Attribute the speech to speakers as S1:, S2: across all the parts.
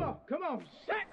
S1: Oh, come on, set!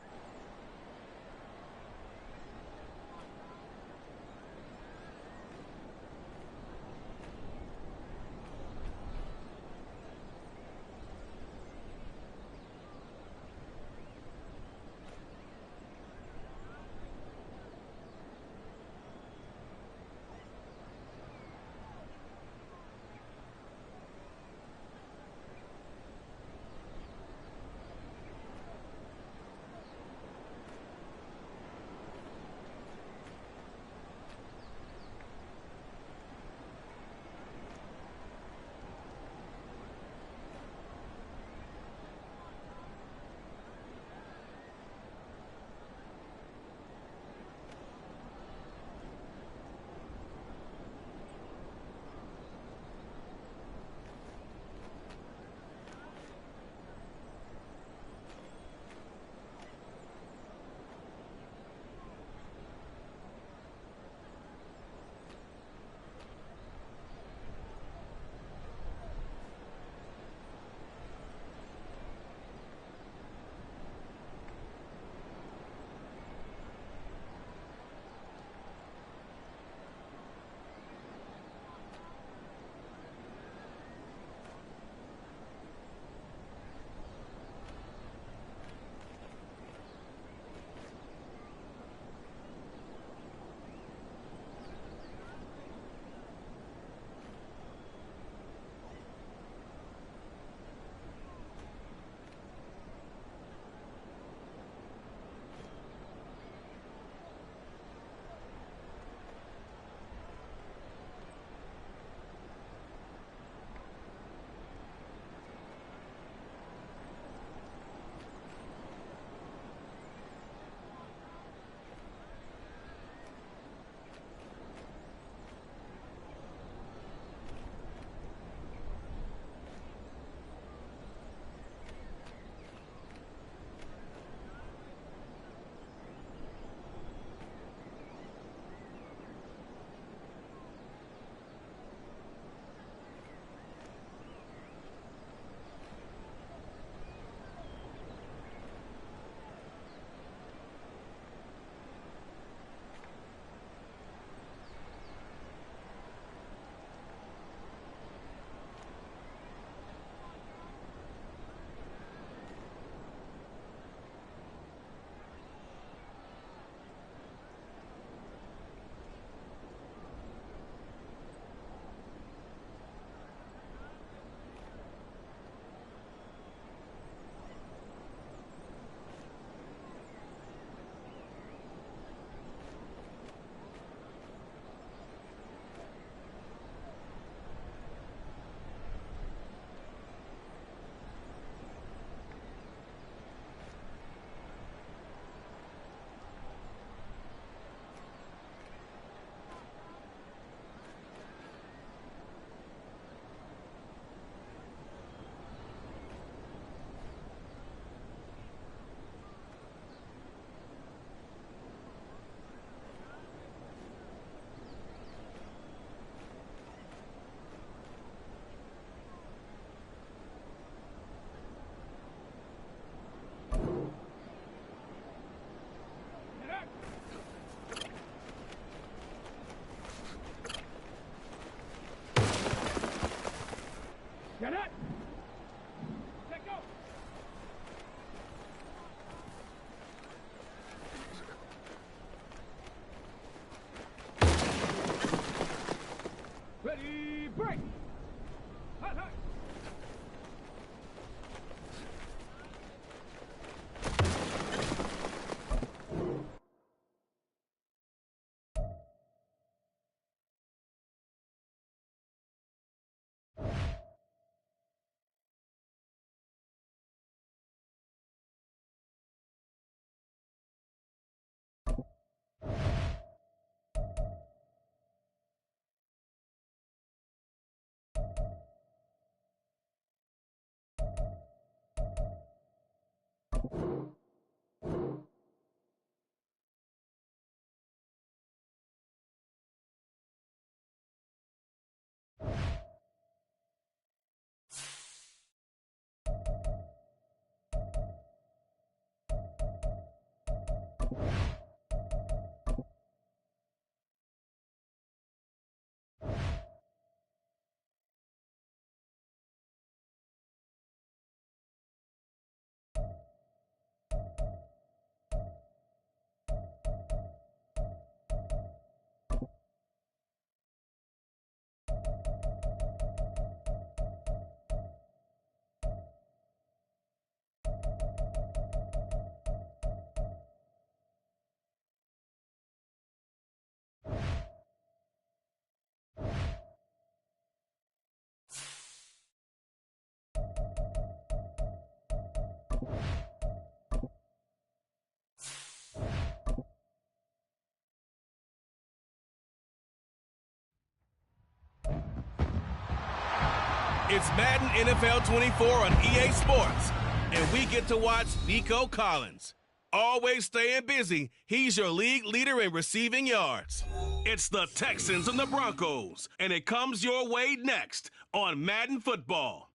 S1: It's Madden NFL 24 on EA Sports, and we get to watch Nico Collins. Always staying busy, he's your league leader in receiving yards. It's the Texans and the Broncos, and it comes your way next on Madden Football.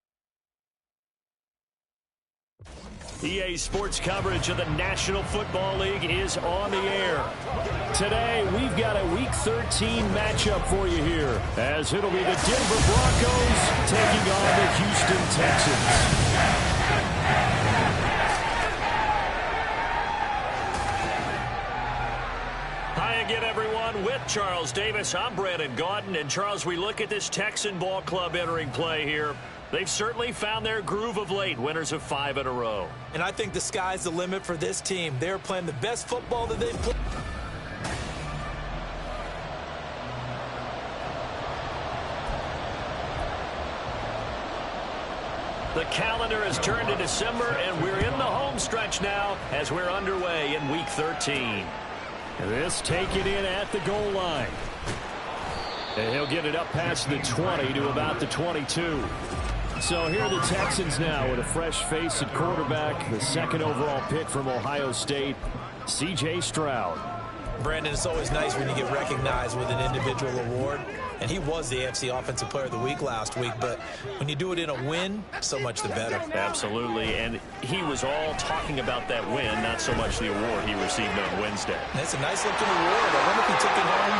S2: EA Sports coverage of the National Football League is on the air. Today, we've got a Week 13 matchup for you here, as it'll be the Denver Broncos taking on the Houston Texans. Hi again, everyone. With Charles Davis, I'm Brandon Gaudin. And Charles, we look at this Texan ball club entering play here. They've certainly found their groove of late, winners of 5 in a row.
S3: And I think the sky's the limit for this team. They're playing the best football that they've played.
S2: The calendar has turned to December, and we're in the home stretch now as we're underway in Week 13. This taken in at the goal line. And he'll get it up past the 20 to about the 22. So here are the Texans now with a fresh face at quarterback, the second overall pick from Ohio State, C.J. Stroud.
S3: Brandon, it's always nice when you get recognized with an individual award. And he was the AFC Offensive Player of the Week last week. But when you do it in a win, so much the better.
S2: Absolutely. And he was all talking about that win, not so much the award he received on Wednesday.
S3: That's a nice-looking award. I wonder if he took it home.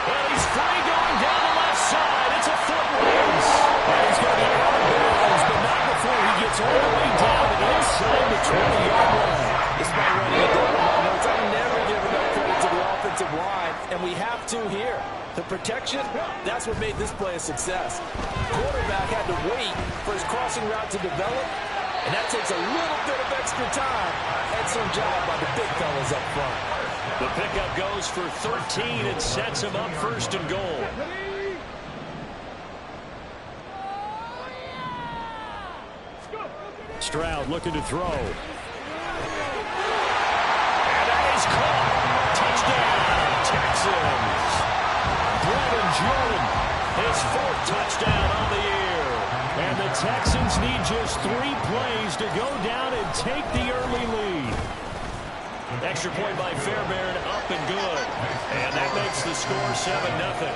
S2: Well, he's free going down the left side. It's a foot race. And he's going to be out of bounds, but not before he gets all the way down and inside the 20-yard line.
S3: Despite running it down my notes, I'm never giving up credit to the offensive line, and we have to here. The protection, that's what made this play a success. Quarterback had to wait for his crossing route to develop, and that takes a little bit of extra time. Excellent job by the big fellas up front.
S2: The pickup goes for 13 and sets him up first and goal. Stroud looking to throw. And that is caught. Touchdown, Texans. Brevin Jordan, his 4th touchdown on the year. And the Texans need just 3 plays to go down and take the early lead. Extra point by Fairbairn, up and good. And that makes the score 7-0.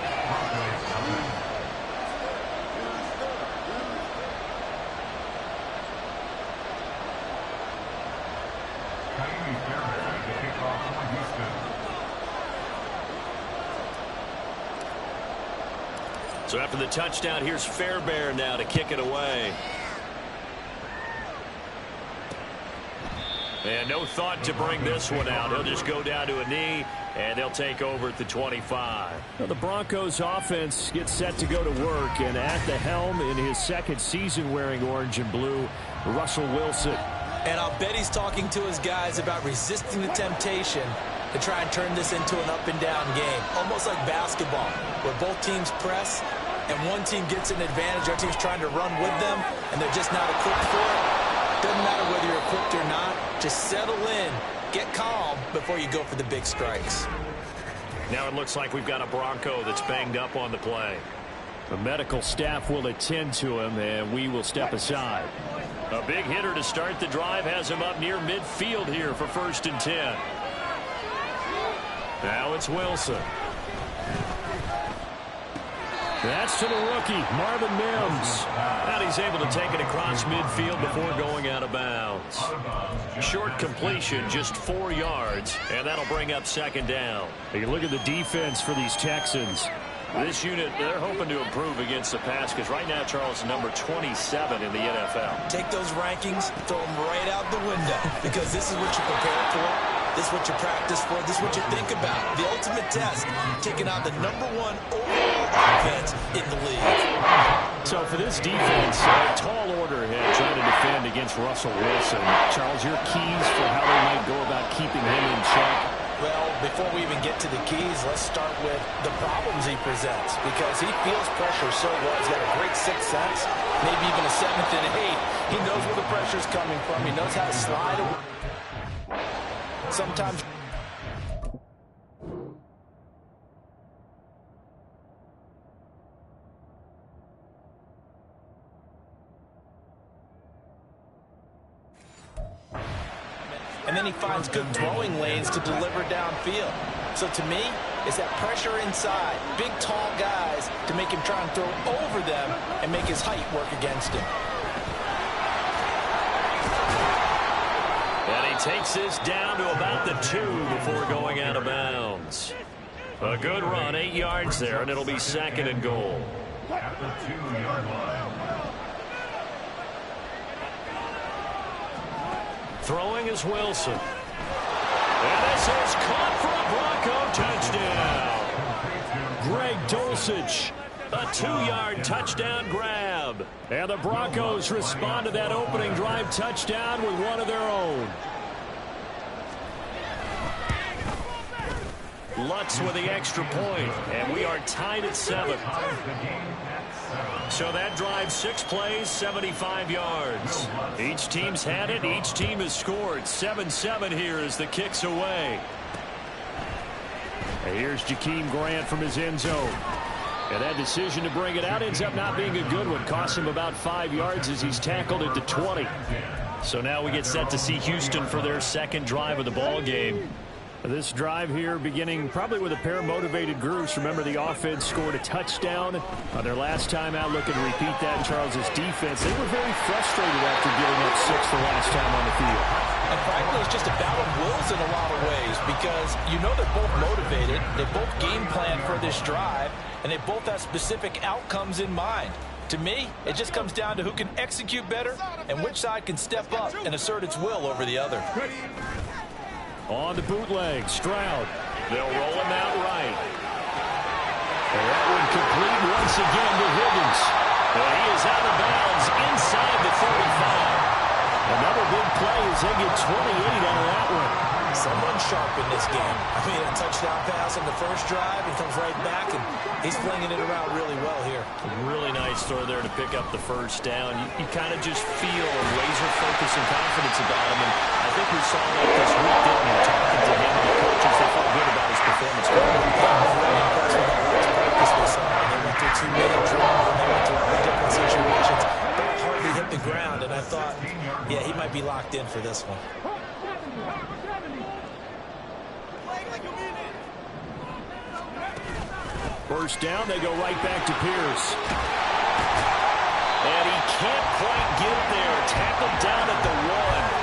S2: So after the touchdown, here's Fairbairn now to kick it away. And no thought to bring this one out. He'll just go down to a knee, and they'll take over at the 25. Well, the Broncos offense gets set to go to work, and at the helm in his 2nd season wearing orange and blue, Russell Wilson.
S3: And I'll bet he's talking to his guys about resisting the temptation to try and turn this into an up-and-down game, almost like basketball, where both teams press, and one team gets an advantage, our team's trying to run with them, and they're just not equipped for it. Doesn't matter whether you're equipped or not, just settle in, get calm before you go for the big strikes.
S2: Now it looks like we've got a Bronco that's banged up on the play. The medical staff will attend to him, and we will step aside. A big hitter to start the drive has him up near midfield here for 1st and 10. Now it's Wilson. That's to the rookie, Marvin Mims. And he's able to take it across midfield before going out of bounds. Short completion, just 4 yards, and that'll bring up 2nd down. You look at the defense for these Texans. This unit, they're hoping to improve against the pass because right now, Charles is number 27 in the NFL.
S3: Take those rankings, throw them right out the window because this is what you prepare for. This is what you practice for. This is what you think about. The ultimate test, taking out the #1 overall offense in the league.
S2: So for this defense, a tall order ahead trying to defend against Russell Wilson. Charles, your keys for how they might go about keeping him in check?
S3: Well, before we even get to the keys, let's start with the problems he presents because he feels pressure so well. He's got a great 6th sense, maybe even a 7th and 8th. He knows where the pressure's coming from. He knows how to slide away. Sometimes and then he finds good throwing lanes to deliver downfield. So to me, it's that pressure inside, big, tall guys to make him try and throw over them and make his height work against him.
S2: And he takes this down to about the 2 before going out of bounds. A good run, 8 yards there, and it'll be 2nd and goal.
S4: At the 2-yard line.
S2: Throwing is Wilson. And this is caught for a Bronco touchdown. Greg Dulcich, a 2-yard touchdown grab. And the Broncos respond to that opening drive touchdown with one of their own. Lutz with the extra point, and we are tied at 7. So that drive, 6 plays, 75 yards. Each team's had it. Each team has scored. 7-7 here as the kick's away. And here's Jakeem Grant from his end zone. And that decision to bring it out ends up not being a good one. Costs him about 5 yards as he's tackled at the 20. So now we get set to see Houston for their second drive of the ball game. This drive here beginning probably with a pair of motivated groups. Remember, the offense scored a touchdown on their last time out. Looking to repeat that in Charles's defense. They were very frustrated after giving up 6 the last time on the field.
S3: And frankly, it's just a battle of wills in a lot of ways because you know they're both motivated. They both game plan for this drive, and they both have specific outcomes in mind. To me, it just comes down to who can execute better and which side can step up and assert its will over the other.
S2: On the bootleg, Stroud. They'll roll him out right. And that one complete once again to Higgins. And he is out of bounds inside the 45. Another big play as they get 28 out of that one.
S3: Someone sharp in this game. I mean, a touchdown pass on the first drive. He comes right back, and he's flinging it around really well here.
S2: A really nice throw there to pick up the first down. You kind of just feel a laser focus and confidence about him. And I think we saw that this week, didn't we? Talking to him and the coaches, they felt good about his performance.
S3: They went through 2-minute drill, and they went through different situations. But hardly hit the ground, and I thought, yeah, he might be locked in for this one.
S2: First down, they go right back to Pierce. And he can't quite get there. Tackled down at the 1.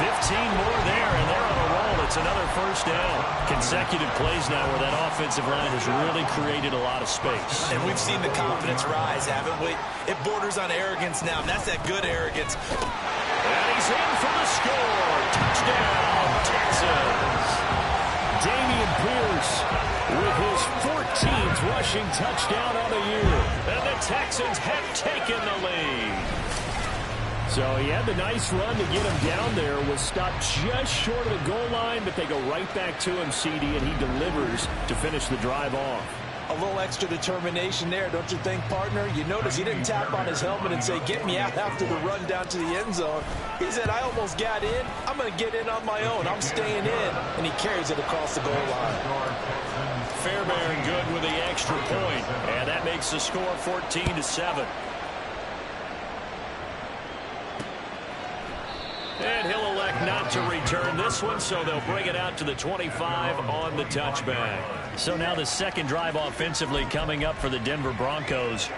S2: 15 more there, and they're on a roll. It's another first down. Consecutive plays now where that offensive line has really created a lot of space.
S3: And we've seen the confidence rise, haven't we? It borders on arrogance now, and that's that good arrogance.
S2: And he's in for the score. Touchdown, Texans. Dameon Pierce with his 14th rushing touchdown on the year. And the Texans have taken the lead. So he had the nice run to get him down there. Was stopped just short of the goal line, but they go right back to him, CD, and he delivers to finish the drive off.
S3: A little extra determination there, don't you think, partner? You notice he didn't tap on his helmet and say, get me out after the run down to the end zone. He said, I almost got in. I'm going to get in on my own. I'm staying in. And he carries it across the goal line.
S2: Fairbairn good with the extra point. And that makes the score 14-7. And he'll elect not to return this one, so they'll bring it out to the 25 on the touchback. So now the second drive offensively coming up for the Denver Broncos.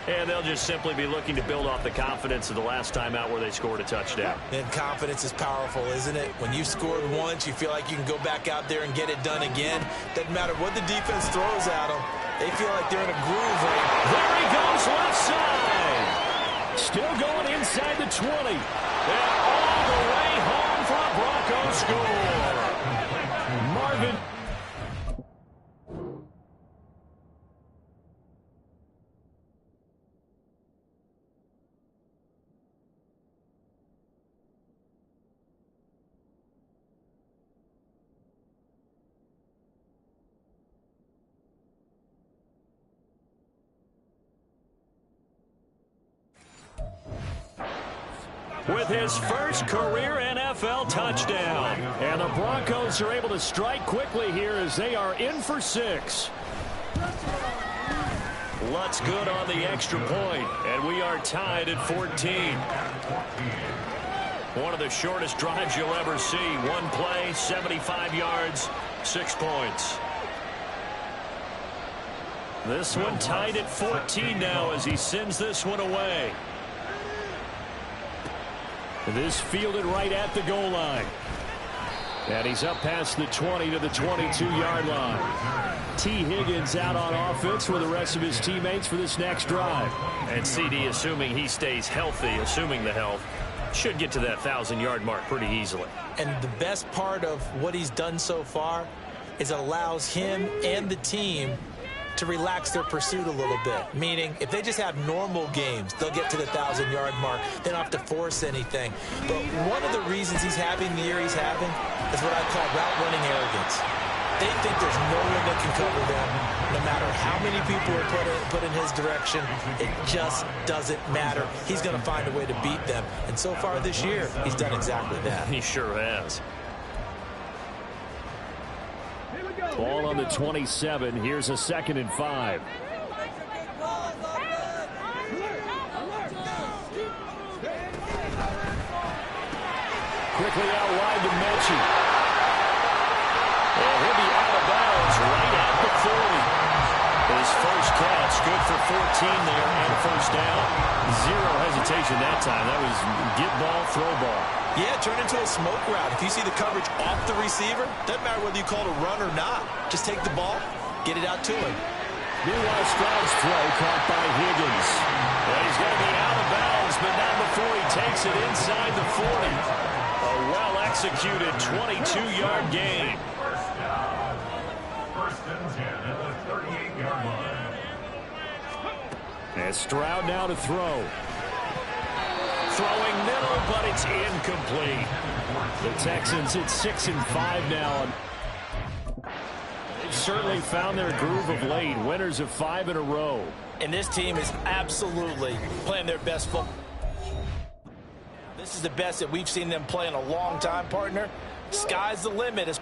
S2: And they'll just simply be looking to build off the confidence of the last time out where they scored a touchdown.
S3: And confidence is powerful, isn't it? When you scored once, you feel like you can go back out there and get it done again. Doesn't matter what the defense throws at them. They feel like they're in a groove right now.
S2: There he goes left side. Still going inside the 20. And all the way home for a Broncos score. Marvin. With his first career NFL touchdown. And the Broncos are able to strike quickly here as they are in for 6. Lutz good on the extra point, and we are tied at 14. One of the shortest drives you'll ever see. One play, 75 yards, 6 points. This one tied at 14 now as he sends this one away. This fielded right at the goal line. And he's up past the 20 to the 22-yard line. T. Higgins out on offense with the rest of his teammates for this next drive.
S5: And CD, assuming he stays healthy, assuming the health, should get to that 1,000-yard mark pretty easily.
S3: And the best part of what he's done so far is it allows him and the team to relax their pursuit a little bit. Meaning, if they just have normal games, they'll get to the 1,000-yard mark. They don't have to force anything. But one of the reasons he's having the year he's having is what I call route running arrogance. They think there's no one that can cover them. No matter how many people are put in his direction, it just doesn't matter. He's going to find a way to beat them. And so far this year, he's done exactly that.
S5: He sure has.
S2: Ball on the 27. Here's a 2nd and 5. Quickly out wide to Mechie. And he'll be out of bounds right at the 40. His first catch, good for 14 there and first down. Zero hesitation that time. That was get ball, throw ball.
S3: Yeah, turn into a smoke route. If you see the coverage off the receiver, doesn't matter whether you call it a run or not. Just take the ball, get it out to him.
S2: Meanwhile, Stroud's throw caught by Higgins. Well, he's going to be out of bounds, but not before he takes it inside the 40. A well-executed 22-yard gain.
S4: First and 10 at the 38-yard line.
S2: And Stroud now to throw. Throwing middle, but it's incomplete. The Texans at 6 and 5 now. They've certainly found their groove of late. Winners of 5 in a row.
S3: And this team is absolutely playing their best football. This is the best that we've seen them play in a long time, partner. Sky's the limit.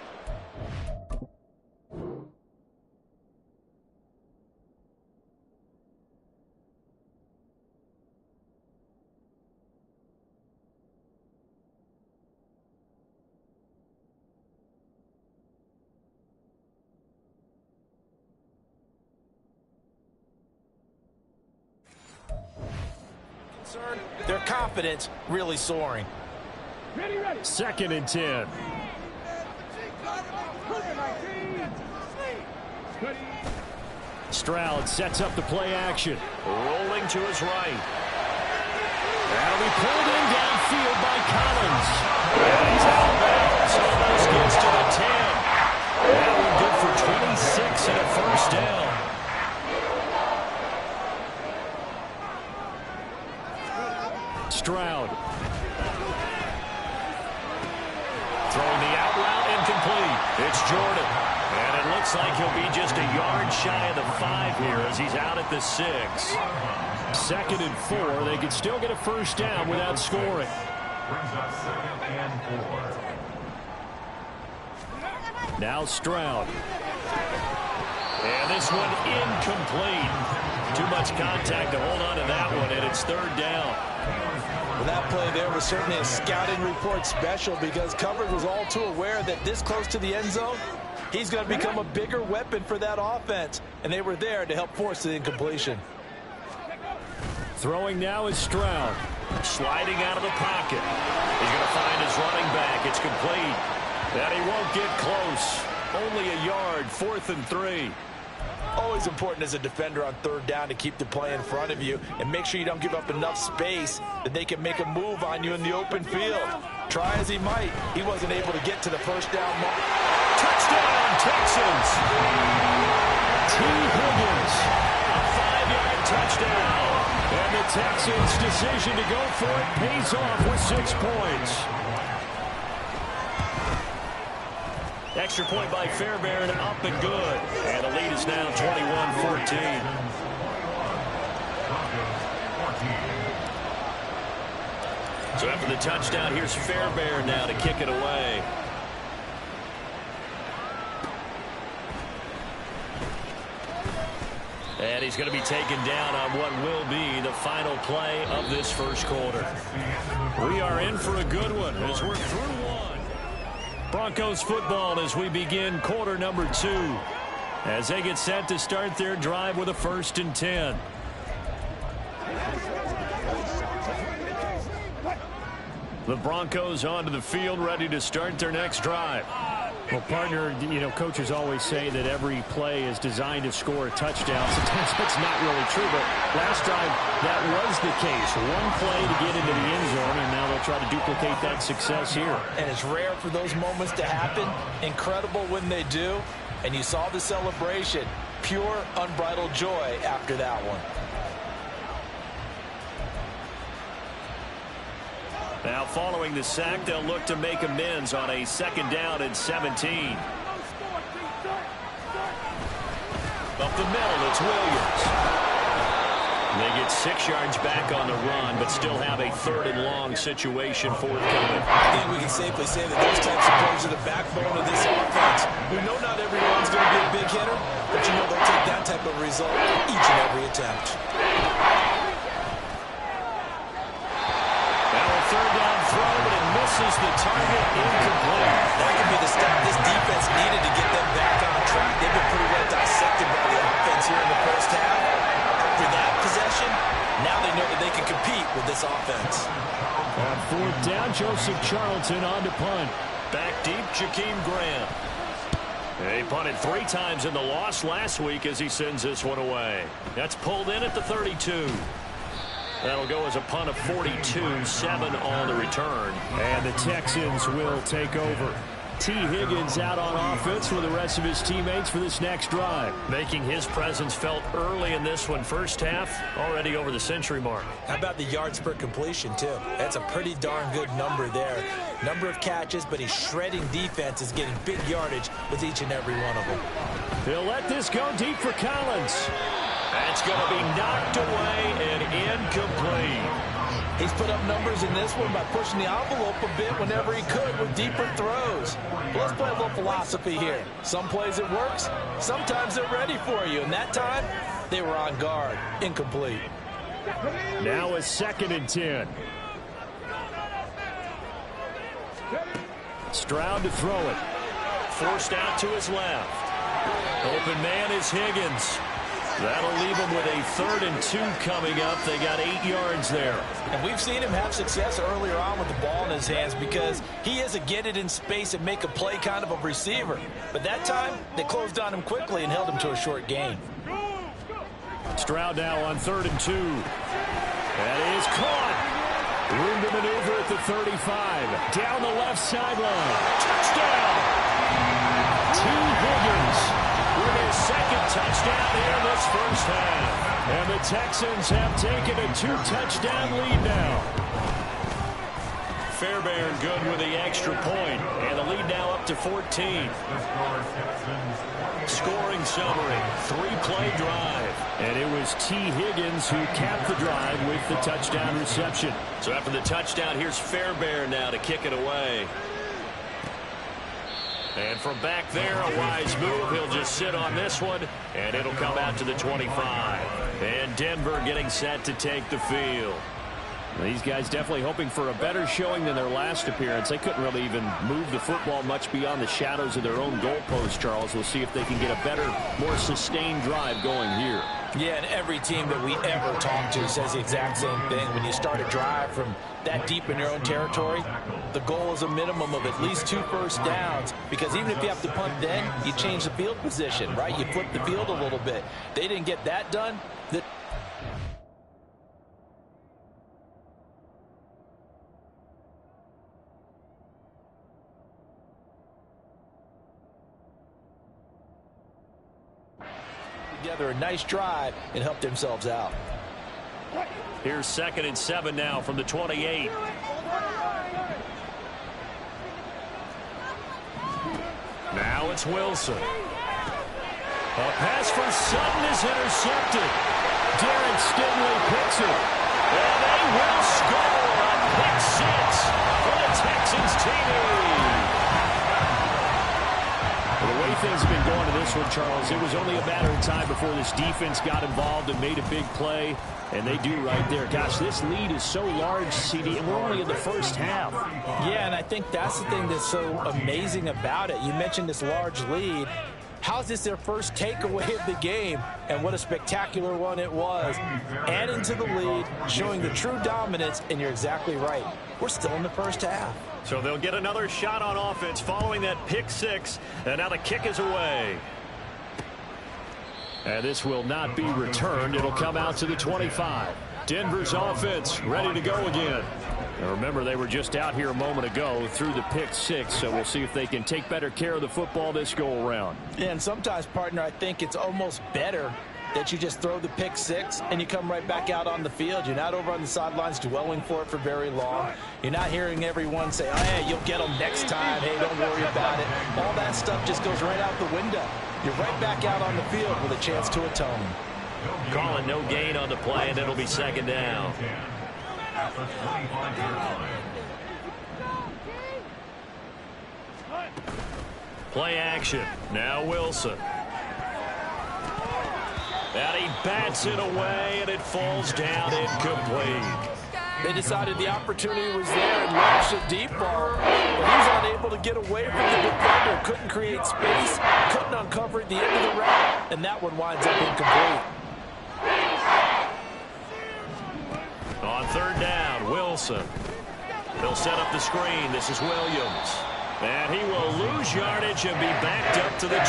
S3: Their confidence really soaring.
S2: 2nd and 10. Stroud sets up the play action.
S5: Rolling to his right.
S2: That'll be pulled in downfield by Collins. And he's out of bounds. Almost gets to the 10. That one good for 26 and a first down. Stroud. Throwing the out route incomplete. It's Jordan. And it looks like he'll be just a yard shy of the 5 here as he's out at the 6. 2nd and 4. They could still get a first down without scoring.
S4: Brings up 2nd and 4.
S2: Now Stroud. And this one incomplete. Too much contact to hold on to that one, and it's 3rd down.
S3: Well, that play there was certainly a scouting report special because coverage was all too aware that this close to the end zone, he's going to become a bigger weapon for that offense. And they were there to help force the incompletion.
S2: Throwing now is Stroud.
S5: Sliding out of the pocket. He's going to find his running back. It's complete.
S2: And he won't get close. Only a yard, 4th and 3.
S3: Always important as a defender on 3rd down to keep the play in front of you and make sure you don't give up enough space that they can make a move on you in the open field. Try as he might, he wasn't able to get to the first down mark.
S2: Touchdown, Texans! T. Higgins, a 5-yard touchdown. And the Texans' decision to go for it pays off with 6 points.
S5: Extra point by Fairbairn, up and good. And the lead is now 21-14. So after the touchdown, here's Fairbairn now to kick it away. And he's going to be taken down on what will be the final play of this first quarter.
S2: We are in for a good one as we're through one. Broncos football as we begin quarter number 2. As they get set to start their drive with a 1st and 10. The Broncos onto the field ready to start their next drive.
S5: Well, partner, coaches always say that every play is designed to score a touchdown. Sometimes that's not really true, but last drive that was the case. One play to get into the end zone, and now they'll try to duplicate that success here.
S3: And it's rare for those moments to happen. Incredible when they do. And you saw the celebration. Pure, unbridled joy after that one.
S2: Now following the sack, they'll look to make amends on a 2nd down and 17. Up the middle, it's Williams. They get 6 yards back on the run, but still have a 3rd and long situation forthcoming.
S3: I think we can safely say that those types of plays are the backbone of this offense. We know not everyone's going to be a big hitter, but they'll take that type of result each and every attempt.
S2: Now a 3rd down throw, but it misses the target, incomplete.
S3: That could be the step this defense needed to get them back on track. They've been pretty well dissected by the offense here in the first half. After that possession, now they know that they can compete with this offense.
S5: On 4th down, Joseph Charlton on to punt.
S2: Back deep, Jakeem Graham. He punted 3 times in the loss last week as he sends this one away. That's pulled in at the 32. That'll go as a punt of 42, 7 on the return.
S5: And the Texans will take over. T. Higgins out on offense with the rest of his teammates for this next drive.
S2: Making his presence felt early in this one. First half, already over the century mark.
S3: How about the yards per completion, too? That's a pretty darn good number there. Number of catches, but he's shredding defense, is getting big yardage with each and every one of them.
S5: He'll let this go deep for Collins.
S2: That's going to be knocked away and incomplete.
S3: He's put up numbers in this one by pushing the envelope a bit whenever he could with deeper throws. Well, let's play a little philosophy here. Some plays it works, sometimes they're ready for you. And that time, they were on guard. Incomplete.
S5: Now a 2nd and 10. Stroud to throw it.
S2: Forced out to his left. Open man is Higgins. That'll leave him with a 3rd and 2 coming up. They got 8 yards there.
S3: And we've seen him have success earlier on with the ball in his hands because he is a get it in space and make a play kind of a receiver. But that time, they closed on him quickly and held him to a short gain.
S5: Stroud now on 3rd and 2. That is caught. Room to maneuver at the 35. Down the left sideline. Touchdown. T. Higgins with his 2nd touchdown here in this first half. And the Texans have taken a 2-touchdown lead now.
S2: Fairbairn good with the extra point. And the lead now up to 14. Scoring summary. 3-play drive.
S5: And it was T. Higgins who capped the drive with the touchdown reception.
S2: So after the touchdown, here's Fairbairn now to kick it away. And from back there, a wise move. He'll just sit on this one, and it'll come out to the 25. And Denver getting set to take the field.
S5: These guys definitely hoping for a better showing than their last appearance. They couldn't really even move the football much beyond the shadows of their own goalpost, Charles. We'll see if they can get a better, more sustained drive going here.
S3: Yeah, and every team that we ever talk to says the exact same thing. When you start a drive from that deep in your own territory, the goal is a minimum of at least 2 first downs, because even if you have to punt then, you change the field position, right? You flip the field a little bit. They didn't get that done. Together a nice drive and helped themselves out.
S2: Here's 2nd and 7 now from the 28. Now it's Wilson.
S5: A pass for Sutton is intercepted. Derek Stingley picks it.
S2: And they will score a pick 6 for the Texans team.
S5: The way things have been going to this one, Charles. It was only a matter of time before this defense got involved and made a big play, and they do right there. Gosh, this lead is so large, CD, and we're only in the first half.
S3: Yeah, and I think that's the thing that's so amazing about it. You mentioned this large lead. How's this their first takeaway of the game? And what a spectacular one it was. Adding to the lead, showing the true dominance, and you're exactly right. We're still in the first half.
S2: So they'll get another shot on offense following that pick six. And now the kick is away.
S5: And this will not be returned. It'll come out to the 25. Denver's offense ready to go again. Now remember, they were just out here a moment ago through the pick six, so we'll see if they can take better care of the football this go-around.
S3: Yeah, and sometimes, partner, I think it's almost better that you just throw the pick six and you come right back out on the field. You're not over on the sidelines dwelling for it for very long. You're not hearing everyone say, oh, hey, you'll get them next time. Hey, don't worry about it. All that stuff just goes right out the window. You're right back out on the field with a chance to atone.
S2: Calling no gain on the play, and it'll be second down. Play action. Now Wilson. And he bats it away, and it falls down incomplete.
S3: They decided the opportunity was there and launched a deep ball, but he was unable to get away from the defender. Couldn't create space, couldn't uncover at the end of the route, and that one winds up incomplete.
S2: On third down, Wilson. They'll set up the screen. This is Williams. And he will lose yardage and be backed up to the 24.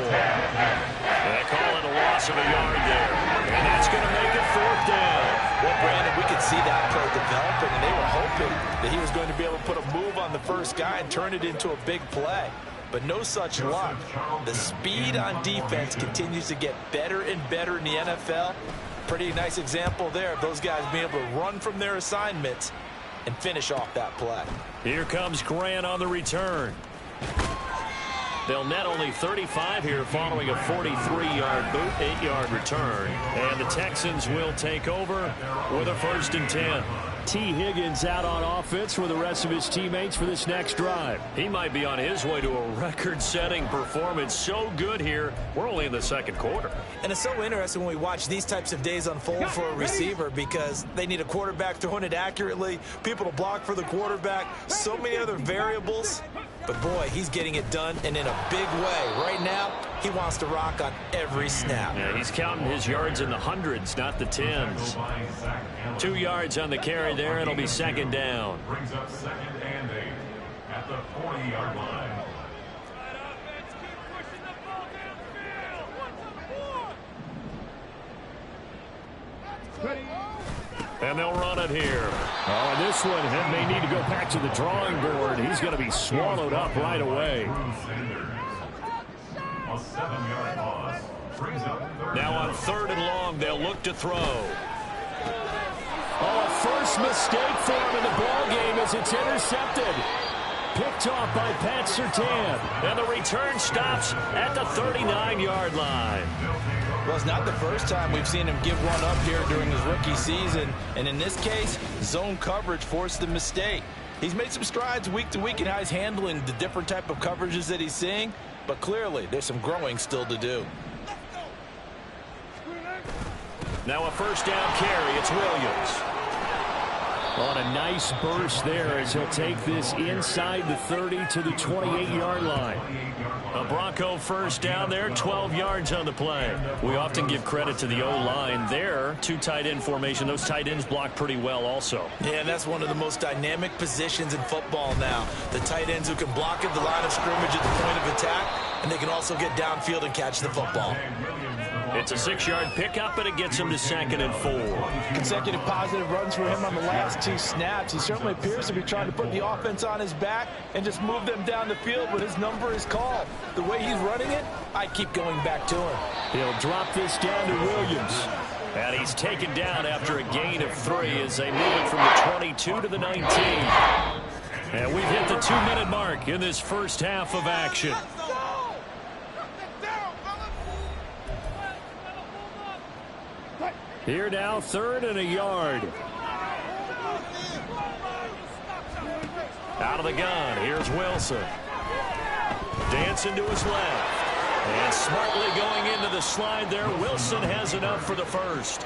S2: They call it a loss of a yard there. And that's going to make it fourth down.
S3: Well, Brandon, we could see that play developing, and they were hoping that he was going to be able to put a move on the first guy and turn it into a big play. But no such luck. The speed on defense continues to get better and better in the NFL. Pretty nice example there of those guys being able to run from their assignments and finish off that play.
S2: Here comes Grant on the return. They'll net only 35 here following a 43-yard boot, 8-yard return. And the Texans will take over with a 1st and 10.
S5: T. Higgins out on offense with the rest of his teammates for this next drive.
S2: He might be on his way to a record-setting performance. So good here. We're only in the second quarter.
S3: And it's so interesting when we watch these types of days unfold for a receiver because they need a quarterback throwing it accurately, people to block for the quarterback, so many other variables. But, boy, he's getting it done and in a big way. Right now, he wants to rock on every snap.
S2: Yeah, he's counting his yards in the hundreds, not the tens. 2 yards on the carry there. It'll be second down.
S4: Brings up 2nd and 8 at the 40-yard line.
S2: And they'll run it here.
S5: Oh, and this one may need to go back to the drawing board. He's going to be swallowed up right away.
S4: A 7-yard loss. Brings up
S2: Now on 3rd and long, they'll look to throw.
S5: Oh, first mistake for him in the ball game as it's intercepted. Picked off by Pat Surtain.
S2: And the return stops at the 39-yard line.
S3: Well, it's not the first time we've seen him give one up here during his rookie season. And in this case, zone coverage forced the mistake. He's made some strides week to week in how he's handling the different type of coverages that he's seeing. But clearly, there's some growing still to do.
S2: Now a 1st down carry. It's Williams.
S5: On a nice burst there as he'll take this inside the 30 to the 28-yard line.
S2: A Bronco 1st down there, 12 yards on the play. We often give credit to the O-line there. 2 tight end formation. Those tight ends block pretty well also.
S3: Yeah, and that's one of the most dynamic positions in football now. The tight ends who can block at the line of scrimmage at the point of attack, and they can also get downfield and catch the football.
S2: It's a 6-yard pickup, and it gets him to 2nd and 4.
S3: Consecutive positive runs for him on the last 2 snaps. He certainly appears to be trying to put the offense on his back and just move them down the field when his number is called. The way he's running it, I keep going back to him.
S5: He'll drop this down to Williams.
S2: And he's taken down after a gain of 3 as they move it from the 22 to the 19. And we've hit the 2-minute mark in this first half of action.
S5: Here now, 3rd and a yard.
S2: Out of the gun, here's Wilson. Dancing to his left. And smartly going into the slide there. Wilson has enough for the first.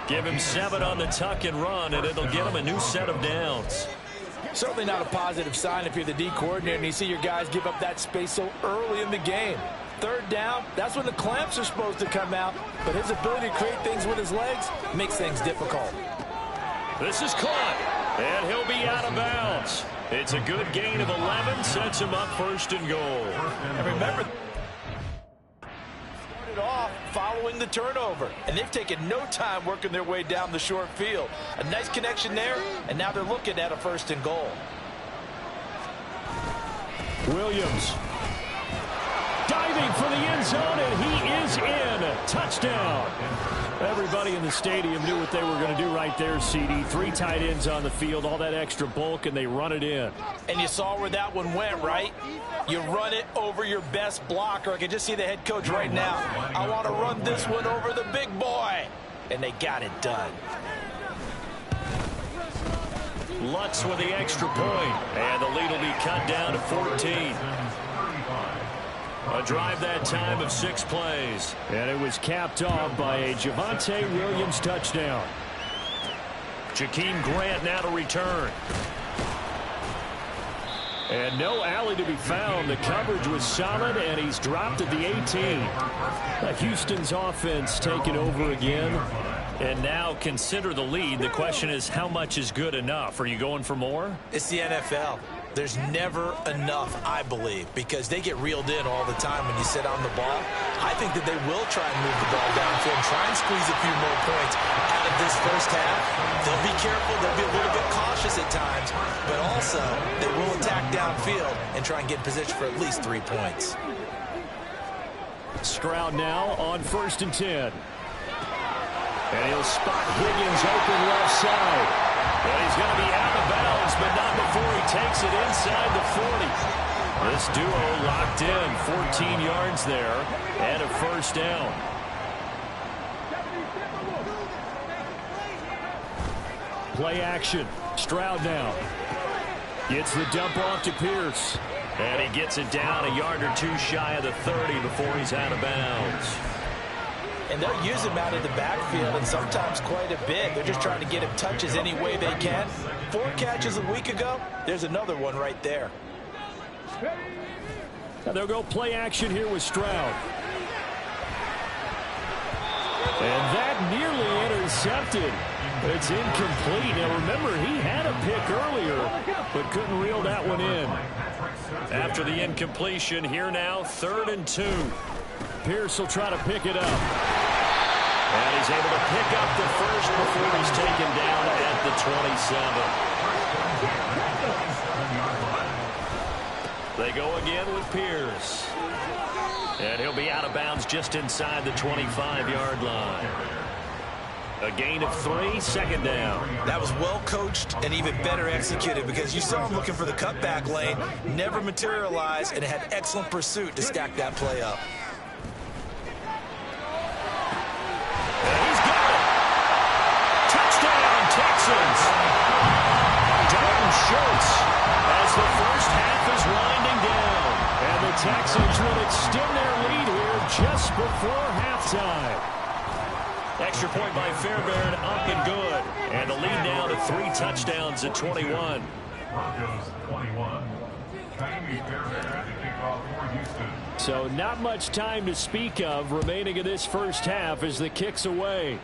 S2: Give him 7 on the tuck and run, and it'll get him a new set of downs.
S3: Certainly not a positive sign if you're the D coordinator and you see your guys give up that space so early in the game. 3rd down, that's when the clamps are supposed to come out, but his ability to create things with his legs makes things difficult.
S2: This is caught, and he'll be out of bounds. It's a good gain of 11, sets him up 1st and goal.
S3: And remember, started off following the turnover, and they've taken no time working their way down the short field. A nice connection there, and now they're looking at a 1st and goal.
S5: Williams diving for the end zone, and he is in. Touchdown. Everybody in the stadium knew what they were going to do right there, CD. 3 tight ends on the field, all that extra bulk, and they run it in.
S3: And you saw where that one went, right? You run it over your best blocker. I can just see the head coach right now. I want to run this one over the big boy. And they got it done.
S2: Lutz with the extra point, and the lead will be cut down to 14. A drive that time of 6 plays.
S5: And it was capped off by a Javonte Williams touchdown.
S2: Jakeem Grant now to return.
S5: And no alley to be found. The coverage was solid, and he's dropped at the 18. Houston's offense taking over again.
S2: And now consider the lead. The question is, how much is good enough? Are you going for more?
S3: It's the NFL. There's never enough, I believe, because they get reeled in all the time when you sit on the ball. I think that they will try and move the ball downfield and try and squeeze a few more points out of this first half. They'll be careful. They'll be a little bit cautious at times, but also they will attack downfield and try and get in position for at least 3 points.
S5: Stroud now on 1st and 10. And he'll spot Higgins open left side.
S2: And he's going to be out of bounds, but not before he takes it inside the 40. This duo locked in, 14 yards there, and a 1st down.
S5: Play action. Stroud now. Gets the dump off to Pierce.
S2: And he gets it down a yard or 2 shy of the 30 before he's out of bounds.
S3: And they'll use him out of the backfield, and sometimes quite a bit. They're just trying to get him touches any way they can. 4 catches a week ago. There's another one right there.
S5: Now they'll go play action here with Stroud. And that nearly intercepted. It's incomplete. Now remember, he had a pick earlier, but couldn't reel that one in.
S2: After the incompletion, here now, 3rd and 2.
S5: Pierce will try to pick it up.
S2: And he's able to pick up the first before he's taken down at the 27. They go again with Pierce. And he'll be out of bounds just inside the 25-yard line. A gain of 3, 2nd down.
S3: That was well coached and even better executed because you saw him looking for the cutback lane, never materialized, and had excellent pursuit to stack that play up.
S2: He's got it. Touchdown, Texans.
S5: Dalton Schultz as the first half is winding down. And the Texans will extend their lead here just before halftime.
S2: Extra point by Fairbairn, up and good. And the lead now to 3 touchdowns at 21.
S4: Broncos 21. Fairbairn to kick off for Houston.
S5: So not much time to speak of remaining in this first half as the kick's away.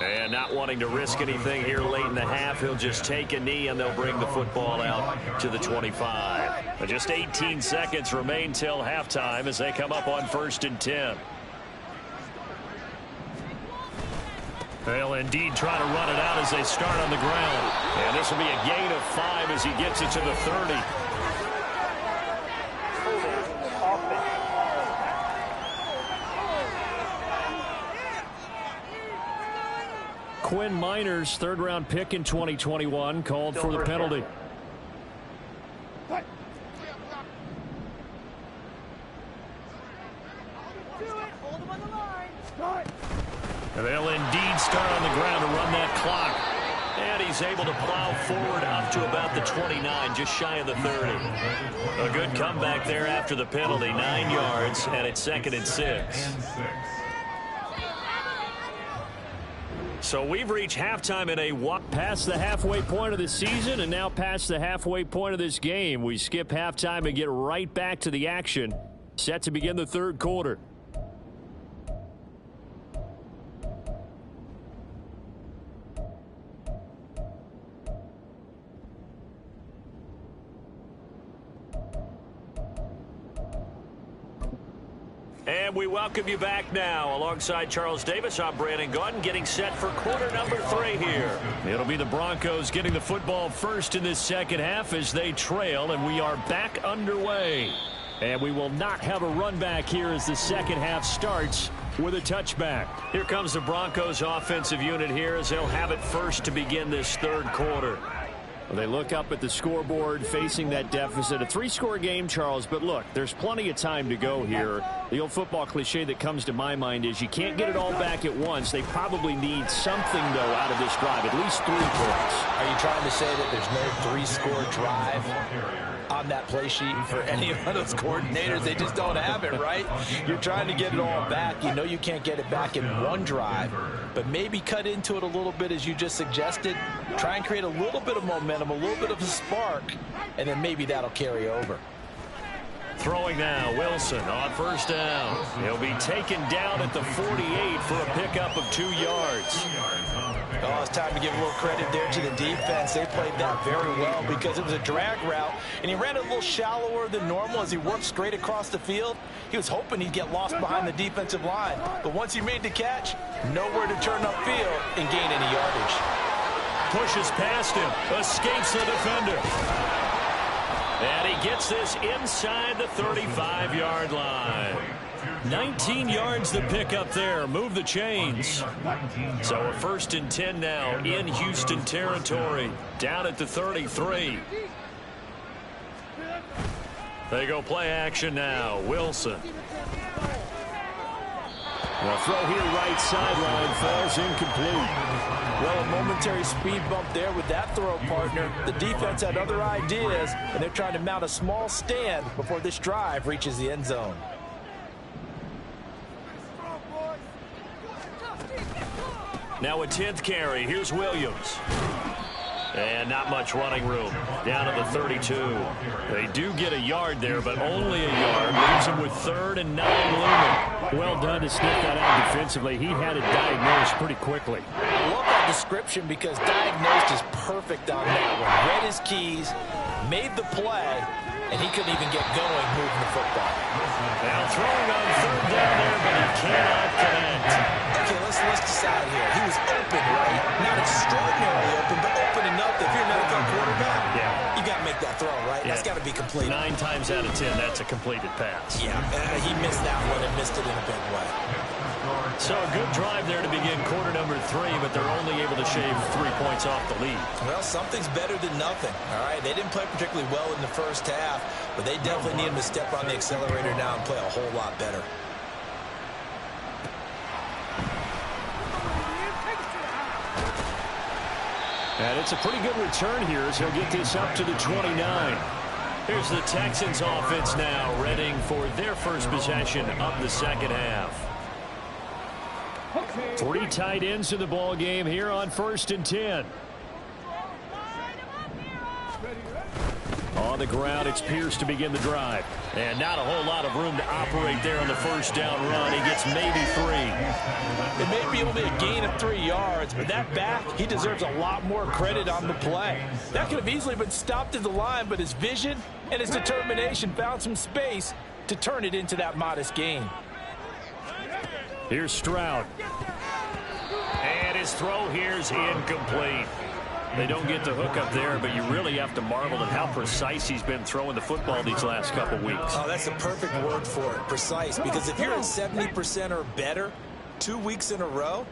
S2: And not wanting to risk anything here late in the half, he'll just take a knee and they'll bring the football out to the 25. But just 18 seconds remain till halftime as they come up on 1st and 10. They'll indeed try to run it out as they start on the ground. And this will be a gain of 5 as he gets it to the 30.
S5: Quinn Miners, 3rd-round pick in 2021, called for the penalty. And they'll indeed start on the ground to run that clock. And he's
S2: he's able to plow forward up to about the 29, just shy of the 30. A good comeback there after the penalty, 9 yards, and it's 2nd and 6. So we've reached halftime in a walk past the halfway point of the season and now past the halfway point of this game. We skip halftime and get right back to the action. Set to begin the 3rd quarter. And we welcome you back now. Alongside Charles Davis, I'm Brandon Gaudin, getting set for quarter number 3 here. It'll be the Broncos getting the football first in this second half as they trail, and we are back underway. And we will not have a run back here as the second half starts with a touchback. Here comes the Broncos offensive unit here as they'll have it first to begin this 3rd quarter. Well, they look up at the scoreboard facing that deficit. A 3-score game, Charles, but look, there's plenty of time to go here. The old football cliche that comes to my mind is you can't get it all back at once. They probably need something, though, out of this drive, at least 3 points.
S3: Are you trying to say that there's no 3-score drive on that play sheet for any of those coordinators? They just don't have it, right? You're trying to get it all back. You know you can't get it back in one drive, but maybe cut into it a little bit as you just suggested. Try and create a little bit of momentum, a little bit of a spark, and then maybe that'll carry over.
S2: Throwing now, Wilson on first down. He'll be taken down at the 48 for a pickup of 2 yards.
S3: Oh, it's time to give a little credit there to the defense. They played that very well because it was a drag route, and he ran a little shallower than normal as he worked straight across the field. He was hoping he'd get lost behind the defensive line, but once he made the catch, nowhere to turn upfield and gain any yardage.
S2: Pushes past him, escapes the defender. And he gets this inside the 35-yard line. 19 yards the pickup there. Move the chains. So a 1st and 10 now in Houston territory. Down at the 33. They go play action now. Wilson. The throw here right sideline falls incomplete.
S3: Well, a momentary speed bump there with that throw partner. The defense had other ideas, and they're trying to mount a small stand before this drive reaches the end zone.
S2: Now a 10th carry. Here's Williams. And not much running room. Down to the 32. They do get a yard there, but only a yard. Leaves them with 3rd and 9 looming.
S5: Well done to sniff that out defensively. He had it diagnosed pretty quickly.
S3: I love that description because diagnosed is perfect on that one. Read his keys, made the play, and he couldn't even get going moving the football.
S2: Now throwing on 3rd down there, but he cannot connect.
S3: Okay, let's decide here. He was open, right? Not extraordinarily open, but open enough that if you're an NFL quarterback, you got to make that throw, right? That's got to be complete.
S2: 9 times out of 10, that's a completed pass.
S3: Yeah, he missed that one and missed it in a big way.
S2: So a good drive there to begin quarter number 3, but they're only able to shave 3 points off the lead.
S3: Well, something's better than nothing, all right? They didn't play particularly well in the first half, but they definitely need him to step on the accelerator now and play a whole lot better.
S5: And it's a pretty good return here as he'll get this up to the 29.
S2: Here's the Texans offense now, readying for their first possession of the second half.
S5: 3 tight ends in the ball game here on 1st and 10. On the ground, it's Pierce to begin the drive.
S2: And not a whole lot of room to operate there on the first down run. He gets maybe 3.
S3: It may be only a gain of 3 yards, but that back, he deserves a lot more credit on the play. That could have easily been stopped at the line, but his vision and his determination found some space to turn it into that modest gain.
S5: Here's Stroud.
S2: And his throw here's incomplete. They don't get the hook up there, but you really have to marvel at how precise he's been throwing the football these last couple weeks.
S3: Oh, that's the perfect word for it, precise. Because if you're at 70% or better 2 weeks in a row,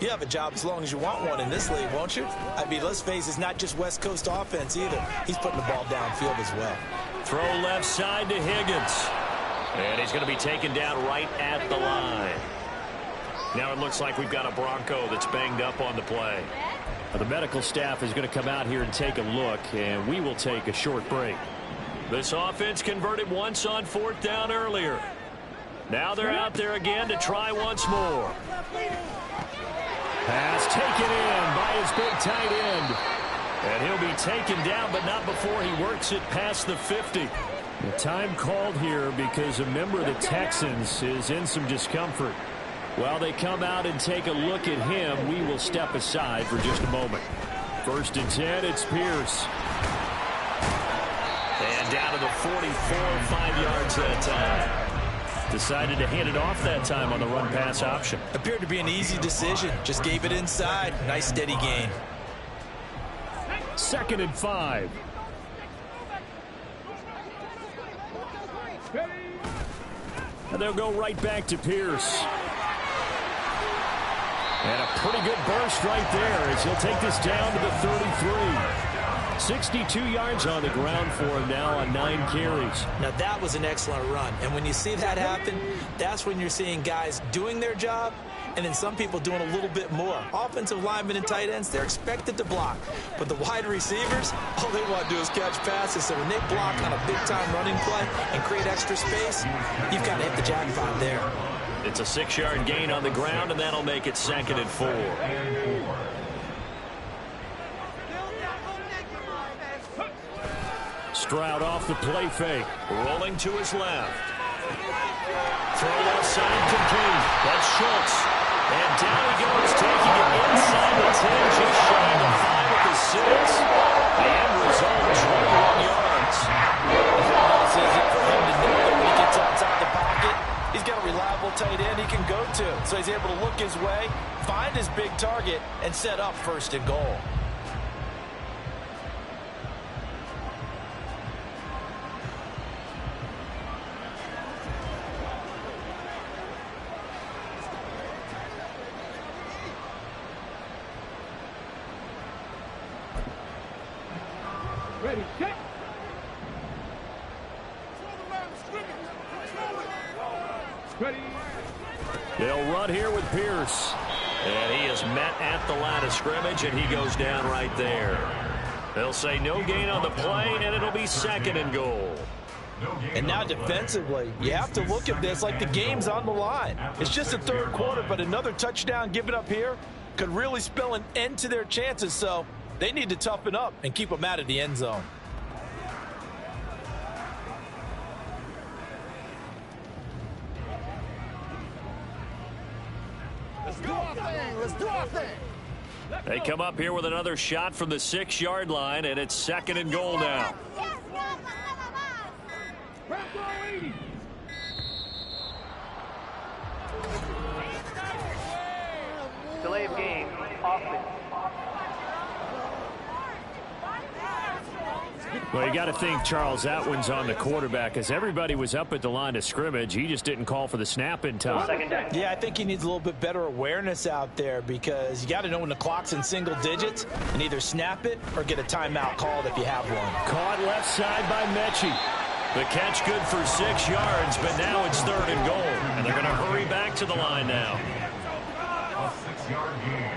S3: you have a job as long as you want one in this league, won't you? I mean, let's face it, it's not just West Coast offense either. He's putting the ball downfield as well.
S2: Throw left side to Higgins. And he's going to be taken down right at the line. Now it looks like we've got a Bronco that's banged up on the play.
S5: The medical staff is going to come out here and take a look, and we will take a short break.
S2: This offense converted once on 4th down earlier. Now they're out there again to try once more.
S5: Pass taken in by his big tight end. And he'll be taken down, but not before he works it past the 50. The time called here because a member of the Texans is in some discomfort. While they come out and take a look at him, we will step aside for just a moment. 1st and 10, it's Pierce.
S2: And down to the 44, 5 yards that time.
S5: Decided to hand it off that time on the run-pass option.
S3: Appeared to be an easy decision. Just gave it inside. Nice steady gain.
S5: 2nd and 5. And they'll go right back to Pierce. And a pretty good burst right there as he'll take this down to the 33. 62 yards on the ground for him now on 9 carries.
S3: Now that was an excellent run. And when you see that happen, that's when you're seeing guys doing their job and then some people doing a little bit more. Offensive linemen and tight ends, they're expected to block. But the wide receivers, all they want to do is catch passes. So when they block on a big-time running play and create extra space, you've got to hit the jackpot there.
S2: It's a 6-yard gain on the ground, and that'll make it 2nd and 4.
S5: Stroud off the play fake.
S2: Rolling to his left. Throw left side complete. That's Schultz. And down he goes, taking it inside the 10, just shy of the 5 at the 6. The end result, 21 yards.
S3: How else is it for him to know that when he gets outside the pocket, he's got a reliable tight end he can go to. So he's able to look his way, find his big target, and set up 1st and goal.
S6: Ready, check. Ready.
S5: They'll run here with Pierce.
S2: And he is met at the line of scrimmage, and he goes down right there. They'll say no gain on the play, and it'll be 2nd and goal.
S3: And now defensively, you have to look at this like the game's on the line. It's just the 3rd quarter, but another touchdown given up here could really spell an end to their chances. So they need to toughen up and keep them out of the end zone.
S6: Let's do our thing. Let's do our thing.
S2: They come up here with another shot from the 6-yard line, and it's 2nd and goal now.
S7: Delay of game. Offense.
S5: Well, you got to think, Charles, that one's on the quarterback as everybody was up at the line of scrimmage. He just didn't call for the snap in time.
S3: Yeah, I think he needs a little bit better awareness out there because you got to know when the clock's in single digits and either snap it or get a timeout called if you have one.
S5: Caught left side by Mechie.
S2: The catch good for 6 yards, but now it's 3rd and goal. And they're going to hurry back to the line now.
S4: A 6-yard gain.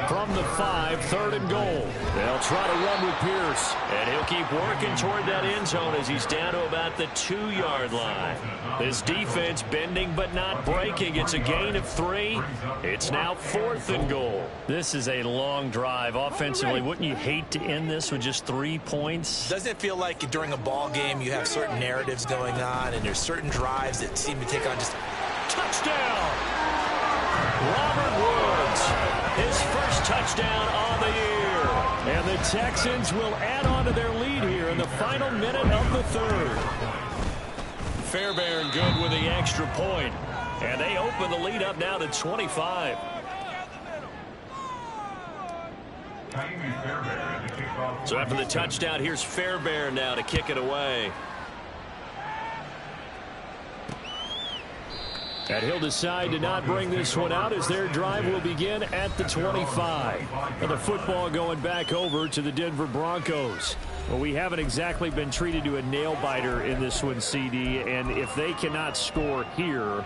S5: From the 5, 3rd and goal. They'll try to run with Pierce.
S2: And he'll keep working toward that end zone as he's down to about the 2-yard line. This defense bending but not breaking. It's a gain of 3. It's now 4th and goal.
S5: This is a long drive offensively. Wouldn't you hate to end this with just 3 points?
S3: Doesn't it feel like during a ball game you have certain narratives going on and there's certain drives that seem to take on just
S2: Touchdown! Robert Woods, his first touchdown on the year.
S5: And the Texans will add on to their lead here in the final minute of the 3rd.
S2: Fairbairn good with the extra point. And they open the lead up now to 25. So after the touchdown, here's Fairbairn now to kick it away.
S5: And he'll decide to not bring this one out as their drive will begin at the 25. And the football going back over to the Denver Broncos. Well, we haven't exactly been treated to a nail-biter in this one, CD. And if they cannot score here,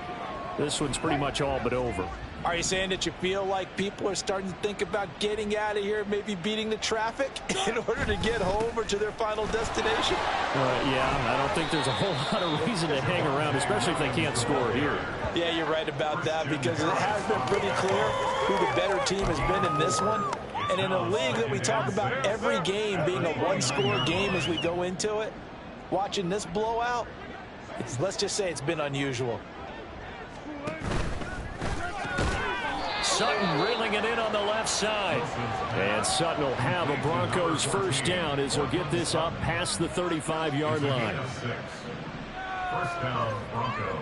S5: this one's pretty much all but over.
S3: Are you saying that you feel like people are starting to think about getting out of here, maybe beating the traffic in order to get home or to their final destination?
S5: Yeah, I don't think there's a whole lot of reason to hang around, especially if they can't score here.
S3: Yeah, you're right about that, because it has been pretty clear who the better team has been in this one. And in a league that we talk about every game being a one-score game as we go into it, watching this blowout, let's just say it's been unusual.
S2: Sutton reeling it in on the left side.
S5: And Sutton will have a Broncos first down as he'll get this up past the 35-yard line.
S4: First down, Broncos.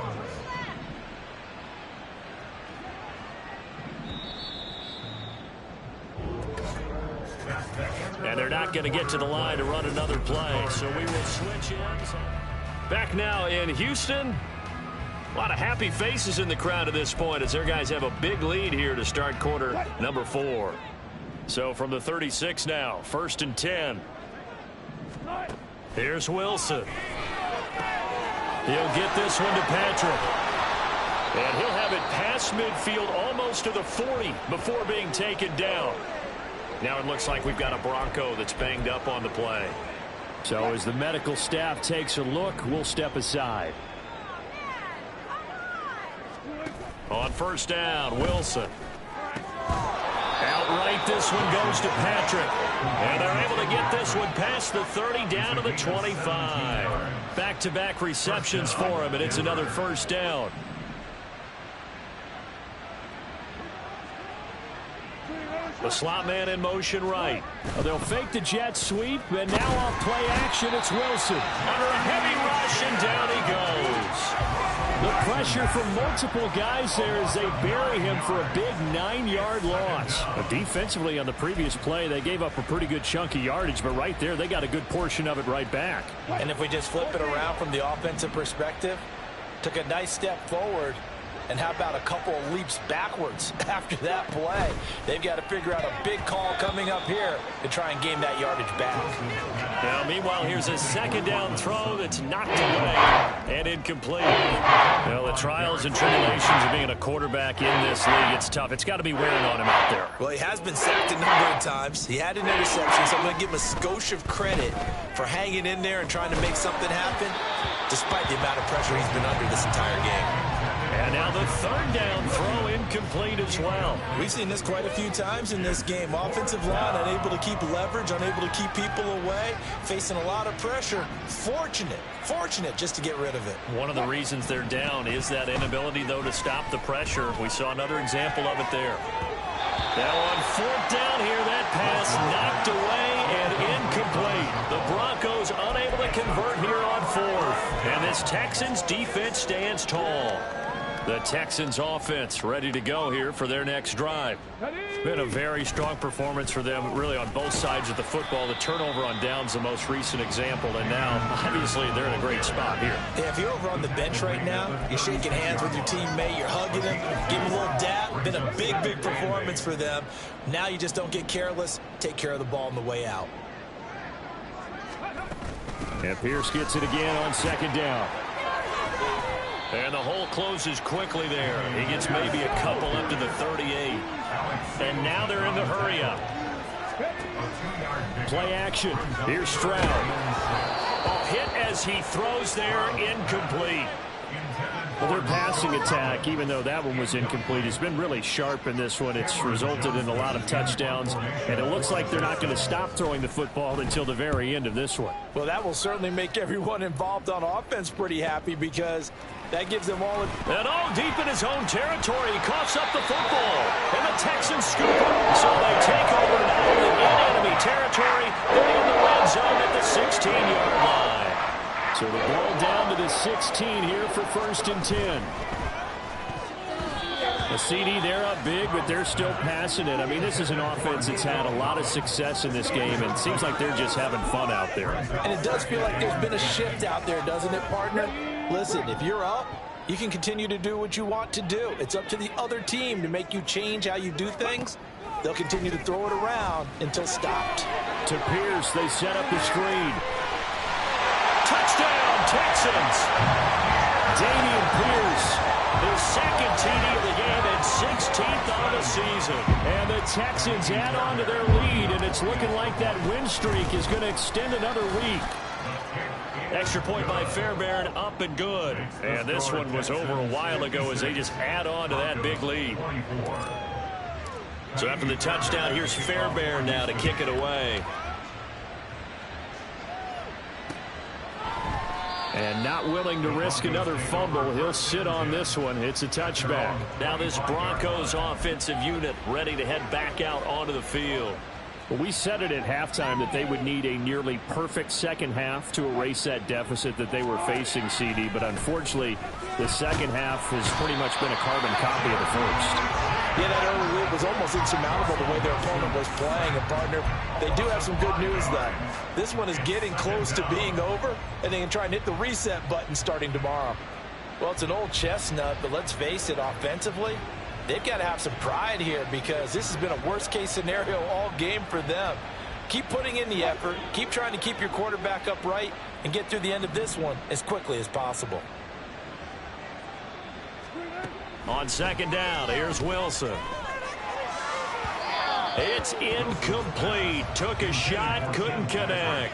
S2: And they're not going to get to the line to run another play, so we will switch ends. Back now in Houston. A lot of happy faces in the crowd at this point as their guys have a big lead here to start quarter number 4. So from the 36 now, 1st and 10. Here's Wilson. He'll get this one to Patrick. And he'll have it past midfield almost to the 40 before being taken down. Now it looks like we've got a Bronco that's banged up on the play.
S5: So as the medical staff takes a look, we'll step aside.
S2: On first down, Wilson. Outright, this one goes to Patrick. And they're able to get this one past the 30 down to the 25. Back-to-back receptions for him, and it's another first down. The slot man in motion right.
S5: Well, they'll fake the jet sweep, and now off play action, it's Wilson.
S2: Under a heavy rush, and down he goes.
S5: The pressure from multiple guys there as they bury him for a big 9-yard loss. But defensively on the previous play, they gave up a pretty good chunk of yardage, but right there, they got a good portion of it right back.
S3: And if we just flip it around from the offensive perspective, took a nice step forward, and how about a couple of leaps backwards after that play? They've got to figure out a big call coming up here to try and gain that yardage back.
S2: Now, meanwhile, here's a second down throw that's knocked away and incomplete. Well, the trials and tribulations of being a quarterback in this league, it's tough. It's got to be wearing on him out there.
S3: Well, he has been sacked a number of times. He had an interception, so I'm going to give him a skosh of credit for hanging in there and trying to make something happen, despite the amount of pressure he's been under this entire game.
S2: And now the third down throw incomplete as well.
S3: We've seen this quite a few times in this game. Offensive line unable to keep leverage, unable to keep people away, facing a lot of pressure. Fortunate just to get rid of it.
S2: One of the reasons they're down is that inability, though, to stop the pressure. We saw another example of it there. Now on 4th down here, that pass knocked away and incomplete. The Broncos unable to convert here on 4th. And this Texans defense stands tall. The Texans offense ready to go here for their next drive. It's been a very strong performance for them, really, on both sides of the football. The turnover on downs, the most recent example, and now, obviously, they're in a great spot here.
S3: Yeah, if you're over on the bench right now, you're shaking hands with your teammate, you're hugging him, give him a little dap. Been a big performance for them. Now you just don't get careless. Take care of the ball on the way out.
S5: And Pierce gets it again on 2nd down.
S2: And the hole closes quickly there. He gets maybe a couple up to the 38. And now they're in the hurry up.
S5: Play action. Here's Stroud.
S2: A hit as he throws there, incomplete.
S5: Well, their passing attack, even though that one was incomplete, has been really sharp in this one. It's resulted in a lot of touchdowns, and it looks like they're not going to stop throwing the football until the very end of this one.
S3: Well, that will certainly make everyone involved on offense pretty happy, because that gives them all...
S2: And deep in his own territory, he coughs up the football. And the Texans scoop it. So they take over now in enemy territory. They're in the red zone at the 16-yard line.
S5: So the ball down to the 16 here for 1st and 10. The CD, they're up big, but they're still passing it. I mean, this is an offense that's had a lot of success in this game, and it seems like they're just having fun out there.
S3: And it does feel like there's been a shift out there, doesn't it, partner? Listen, if you're up, you can continue to do what you want to do. It's up to the other team to make you change how you do things. They'll continue to throw it around until stopped.
S5: To Pierce, they set up the screen.
S2: Touchdown, Texans!
S5: Dameon Pierce
S2: His second TD of the game and 16th on the season.
S5: And the Texans add on to their lead, and it's looking like that win streak is going to extend another week.
S2: Extra point by Fairbairn, up and good. And this one was over a while ago as they just add on to that big lead. So after the touchdown, here's Fairbairn now to kick it away.
S5: And not willing to risk another fumble. He'll sit on this one. It's a touchback.
S2: Now this Broncos offensive unit ready to head back out onto the field.
S5: Well, we said it at halftime that they would need a nearly perfect second half to erase that deficit that they were facing, CD. But unfortunately, the second half has pretty much been a carbon copy of the first.
S3: Yeah, that early lead was almost insurmountable the way their opponent was playing. And, partner, they do have some good news, though. This one is getting close to being over, and they can try and hit the reset button starting tomorrow. Well, it's an old chestnut, but let's face it, offensively, they've got to have some pride here because this has been a worst-case scenario all game for them. Keep putting in the effort. Keep trying to keep your quarterback upright and get through the end of this one as quickly as possible.
S2: On second down, here's Wilson. It's incomplete. Took a shot, couldn't connect.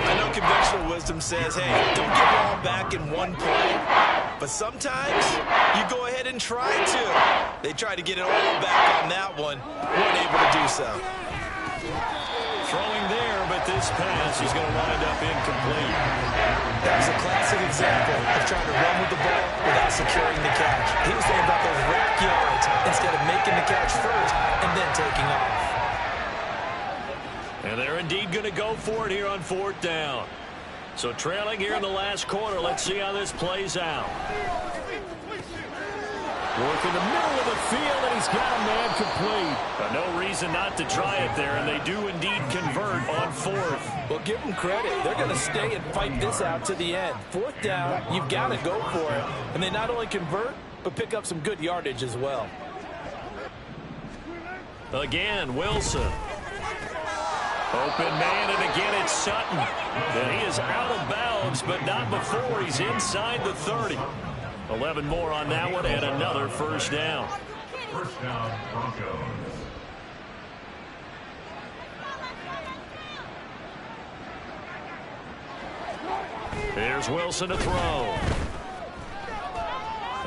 S3: I know conventional wisdom says, hey, don't give it all back in one play. But sometimes you go ahead and try to. They tried to get it all back on that one. Weren't able to do so.
S2: Throwing there, but this pass is going to wind up incomplete.
S3: That was a classic example of trying to run with the ball without securing the catch. He was thinking about those rack yards instead of making the catch first and then taking off.
S2: And they're indeed going to go for it here on fourth down. So trailing here in the last quarter, let's see how this plays out.
S5: Work in the middle of the field, and he's got a man complete.
S2: But no reason not to try it there, and they do indeed convert on fourth.
S3: Well, give them credit. They're going to stay and fight this out to the end. Fourth down, you've got to go for it. And they not only convert, but pick up some good yardage as well.
S2: Again, Wilson. Open man, and again it's Sutton. And he is out of bounds, but not before he's inside the 30. 11 more on that one, and another first down.
S4: First down, Broncos.
S2: Here's Wilson to throw.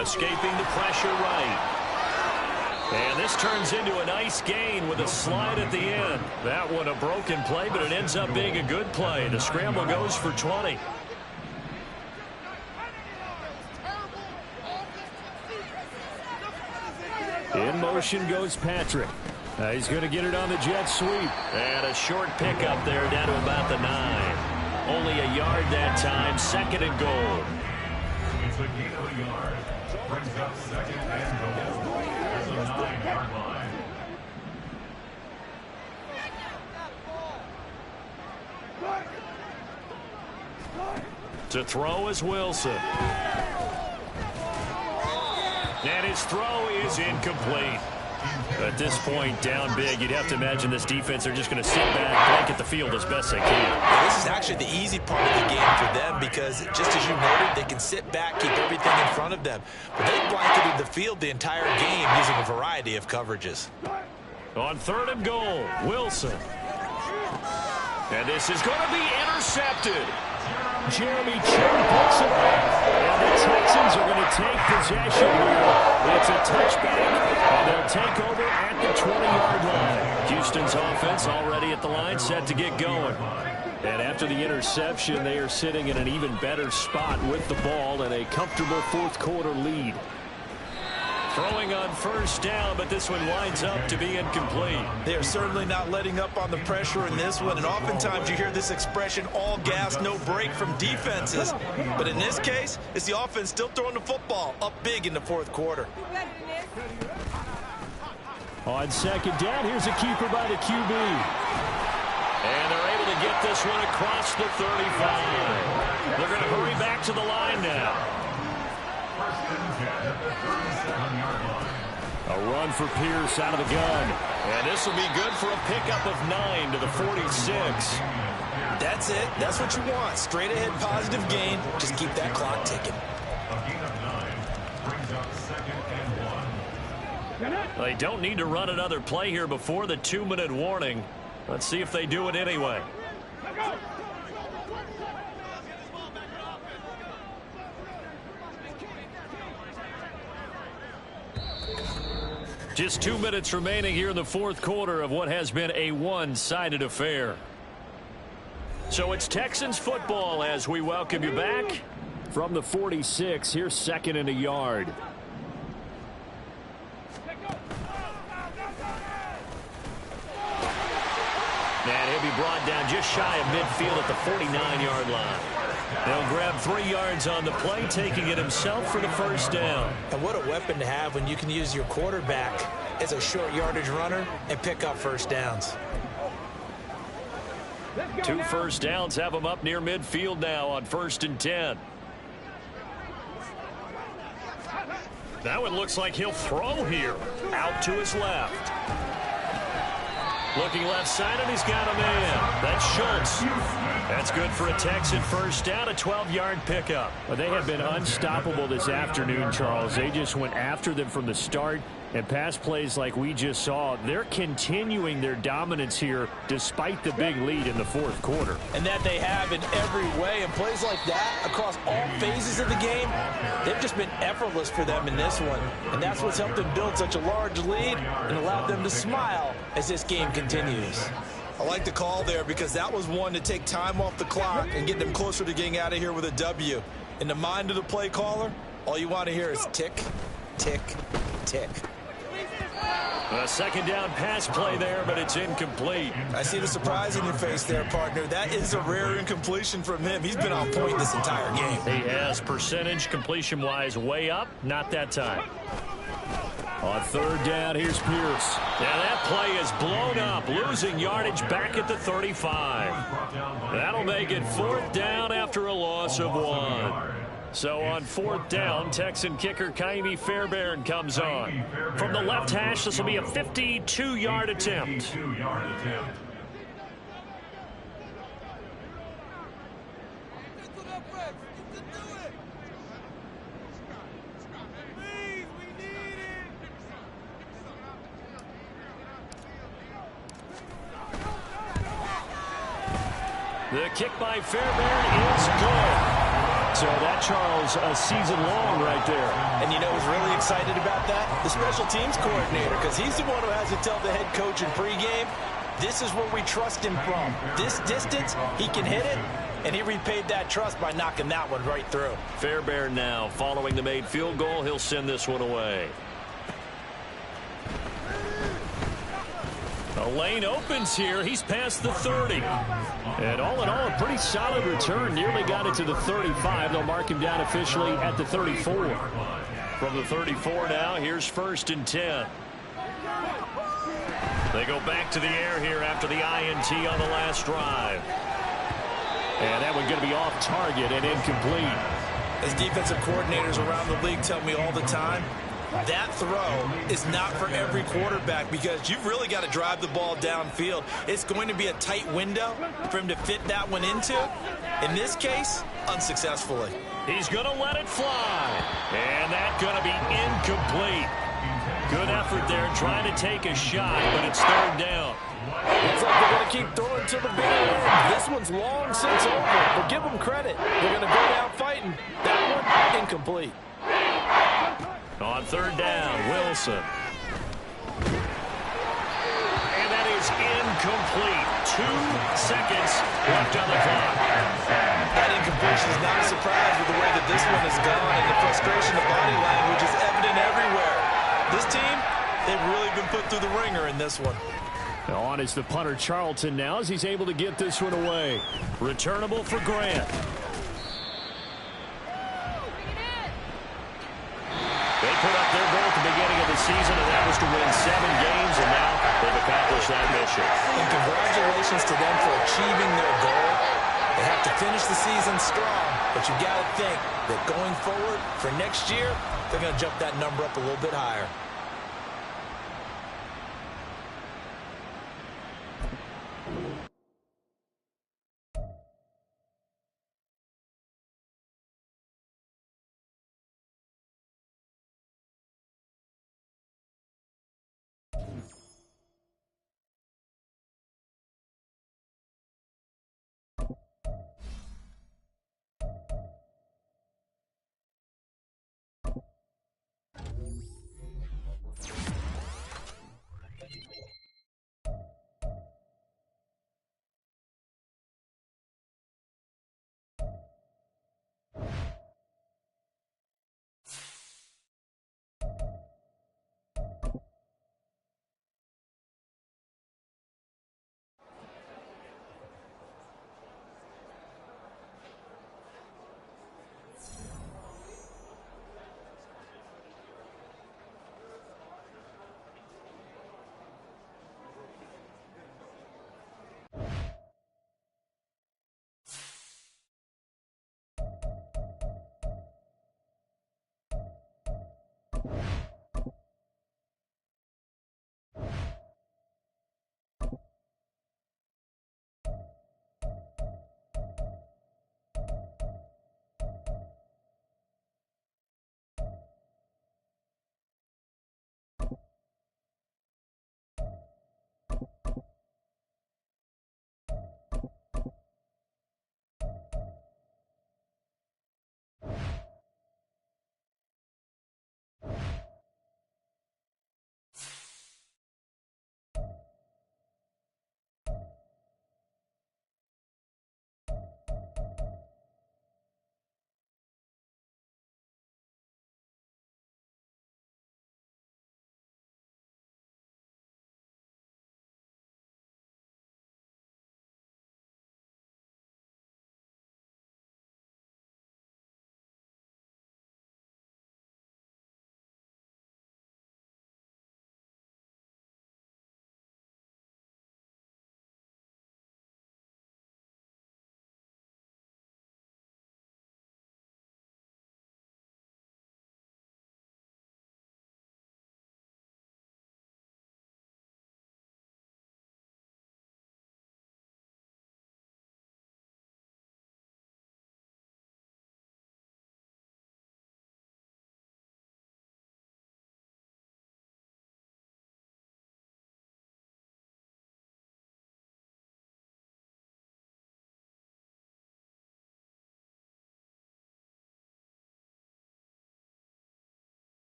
S2: Escaping the pressure right. And this turns into a nice gain with a slide at the end. That one a broken play, but it ends up being a good play. The scramble goes for 20.
S5: In motion goes Patrick. He's going to get it on the jet sweep.
S2: And a short pickup there down to about the 9. Only a yard that time, second and goal.
S4: It's a gain of a yard. Brings up second and goal. There's a 9-yard line.
S2: To throw is Wilson. And his throw is incomplete. At this point, down big, you'd have to imagine this defense are just going to sit back, blanket the field as best they can.
S3: Yeah, this is actually the easy part of the game for them because, just as you noted, they can sit back, keep everything in front of them. But they blanketed the field the entire game using a variety of coverages.
S2: On third and goal, Wilson. And this is going to be intercepted.
S5: Jeremy Chinn picks it up. And the Texans are going to take possession here. It's a touchback, and they'll take over at the 20-yard line.
S2: Houston's offense already at the line, set to get going.
S5: And after the interception, they are sitting in an even better spot with the ball and a comfortable fourth-quarter lead.
S2: Throwing on first down, but this one winds up to be incomplete.
S3: They are certainly not letting up on the pressure in this one, and oftentimes you hear this expression, all gas, no break from defenses. But in this case, it's the offense still throwing the football up big in the fourth quarter.
S5: On second down, here's a keeper by the QB.
S2: And they're able to get this one across the 35. They're going to hurry back to the line now.
S5: A run for Pierce out of the gun.
S2: And this will be good for a pickup of 9 to the 46.
S3: That's it. That's what you want. Straight ahead positive gain. Just keep that clock ticking.
S4: A gain of 9 brings up
S2: They don't need to run another play here before the 2-minute warning. Let's see if they do it anyway. Just 2 minutes remaining here in the fourth quarter of what has been a one-sided affair. So it's Texans football as we welcome you back.
S5: From the 46, here's 2nd and a yard.
S2: And he'll be brought down just shy of midfield at the 49-yard line. They'll grab 3 yards on the play, taking it himself for the first down.
S3: And what a weapon to have when you can use your quarterback as a short yardage runner and pick up first downs.
S2: 2 first downs have him up near midfield now on 1st and 10. Now it looks like he'll throw here. Out to his left. Looking left side, and he's got a man. That's Schultz. That's good for a Texan first down, a 12-yard pickup.
S5: Well, they have been unstoppable this afternoon, Charles. They just went after them from the start. And pass plays like we just saw, they're continuing their dominance here despite the big lead in the fourth quarter.
S3: And that they have in every way. And plays like that across all phases of the game, they've just been effortless for them in this one. And that's what's helped them build such a large lead and allowed them to smile as this game continues.
S8: I like the call there because that was one to take time off the clock and get them closer to getting out of here with a W. In the mind of the play caller, all you want to hear is tick, tick, tick.
S2: A second down pass play there, but it's incomplete.
S8: I see the surprise in your face there, partner. That is a rare incompletion from him. He's been on point this entire game.
S2: He has percentage completion-wise way up. Not that time.
S5: On 3rd down, here's Pierce.
S2: Yeah, that play is blown up, losing yardage back at the 35. That'll make it 4th down after a loss of 1. So on 4th down, Texan kicker Kaimi Fairbairn comes on. From the left hash, this will be a 52-yard attempt. The kick by Fairbairn is good.
S5: So that, Charles, a season long right there.
S3: And you know who's really excited about that? The special teams coordinator, because he's the one who has to tell the head coach in pregame, this is where we trust him from. This distance, he can hit it, and he repaid that trust by knocking that one right through.
S2: Fairbairn now, following the made field goal, he'll send this one away. The lane opens here. He's past the 30.
S5: And all in all, a pretty solid return. Nearly got it to the 35. They'll mark him down officially at the 34.
S2: From the 34 now, here's 1st and 10. They go back to the air here after the INT on the last drive.
S5: And that one's going to be off target and incomplete.
S8: As defensive coordinators around the league tell me all the time, that throw is not for every quarterback because you've really got to drive the ball downfield. It's going to be a tight window for him to fit that one into. In this case, unsuccessfully.
S2: He's going to let it fly. And that's going to be incomplete. Good effort there trying to take a shot, but it's 3rd down.
S3: Looks like they're going to keep throwing to the bitter end. This one's long since over, but give them credit. They're going to go down fighting. That one, incomplete.
S2: On 3rd down, Wilson. And that is incomplete. 2 seconds left on the clock.
S8: That incompletion is not a surprise with the way that this one has gone, and the frustration of body language is evident everywhere. This team, they've really been put through the ringer in this one.
S5: On is the punter Charlton now as he's able to get this one away.
S2: Returnable for Grant. They put up their goal at the beginning of the season, and that was to win 7 games, and now they've accomplished that mission.
S3: And congratulations to them for achieving their goal. They have to finish the season strong, but you got to think that going forward for next year, they're going to jump that number up a little bit higher.